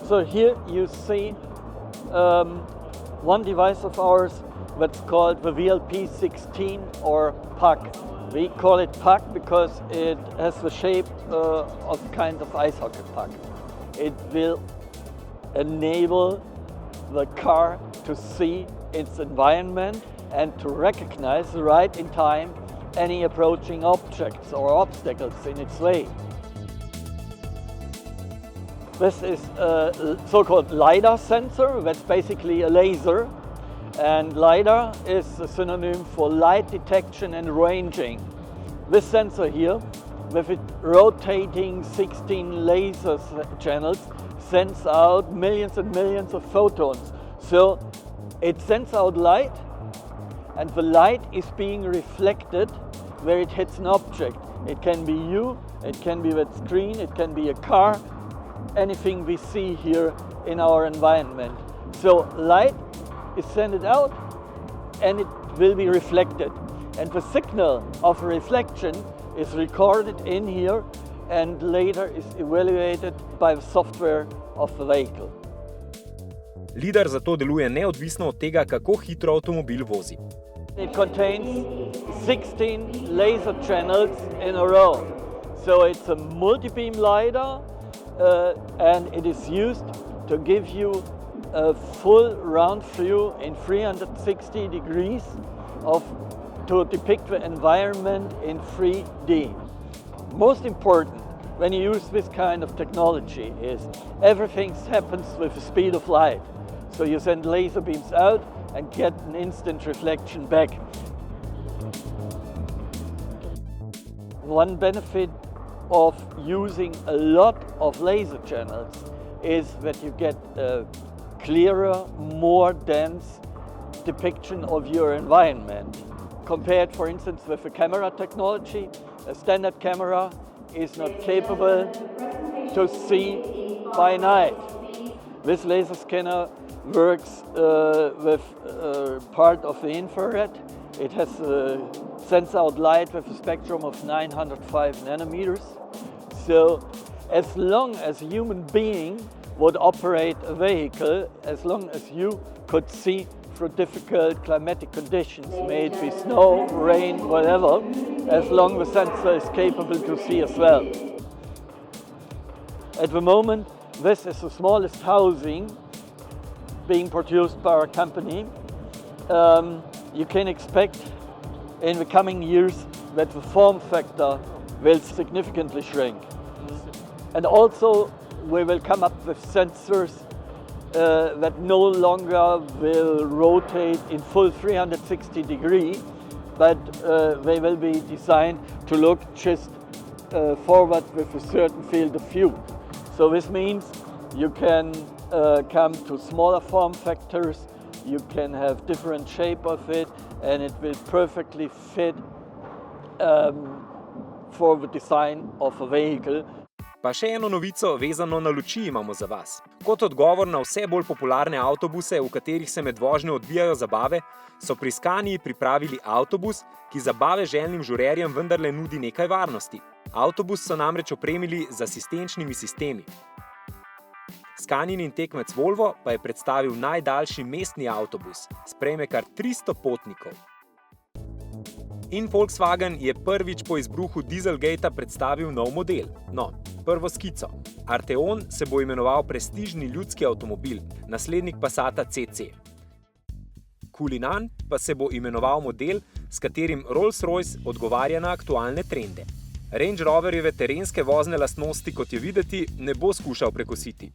So here you see one device of ours that's called the VLP16 or PUC. We call it PUC because it has the shape of kind of ice hockey puck. It will enable the car to see its environment and to recognize right in time any approaching objects or obstacles in its way. This is a so-called LiDAR sensor, that's basically a laser. And LiDAR is a synonym for light detection and ranging. This sensor here, with its rotating 16 laser channels, sends out millions and millions of photons. So it sends out light, and the light is being reflected where it hits an object. It can be you, it can be that screen, it can be a car, anything we see here in our environment. So light is sent out and it will be reflected. And the signal of reflection is recorded in here and later is evaluated by the software of the vehicle. LiDAR zato deluje neodvisno od tega, kako hitro avtomobil vozi. It contains 16 laser channels in a row. So it's a multi-beam LiDAR and it is used to give you a full round view in 360 degrees to depict the environment in 3D. Most important when you use this kind of technology is everything happens with the speed of light. So you send laser beams out and get an instant reflection back. One benefit of using a lot of laser channels is that you get a clearer, more dense depiction of your environment. Compared, for instance, with the camera technology, a standard camera is not capable to see by night. This laser scanner works with part of the infrared. It has sends out light with a spectrum of 905 nanometers. So as long as a human being would operate a vehicle, as long as you could see through difficult climatic conditions, may it be snow, rain, whatever, as long as the sensor is capable to see as well. At the moment, this is the smallest housing being produced by our company. You can expect in the coming years that the form factor will significantly shrink. And also we will come up with sensors that no longer will rotate in full 360 degrees, but they will be designed to look just forward with a certain field of view. So this means you can come to smaller form factors, you can have different shape of it, and it will perfectly fit for the design of a vehicle. Pa še eno novico vezano na luči imamo za vas. Kot odgovor na vse bolj popularne avtobuse, v katerih se med vožnjo odvijajo zabave, so pri Scanii pripravili avtobus, ki zabave željnim žurerjem vendarle nudi nekaj varnosti. Avtobus so namreč opremili z asistenčnimi sistemi. Scaniin tekmec Volvo pa je predstavil najdaljši mestni avtobus, sprejme kar 300 potnikov. In Volkswagen je prvič po izbruhu Dieselgatea predstavil nov model. No, prvo skico. Arteon se bo imenoval prestižni ljudski avtomobil, naslednik Passata CC. Cullinan pa se bo imenoval model, s katerim Rolls-Royce odgovarja na aktualne trende. Range Roverjeve terenske vozne lastnosti, kot je videti, ne bo skušal prekositi.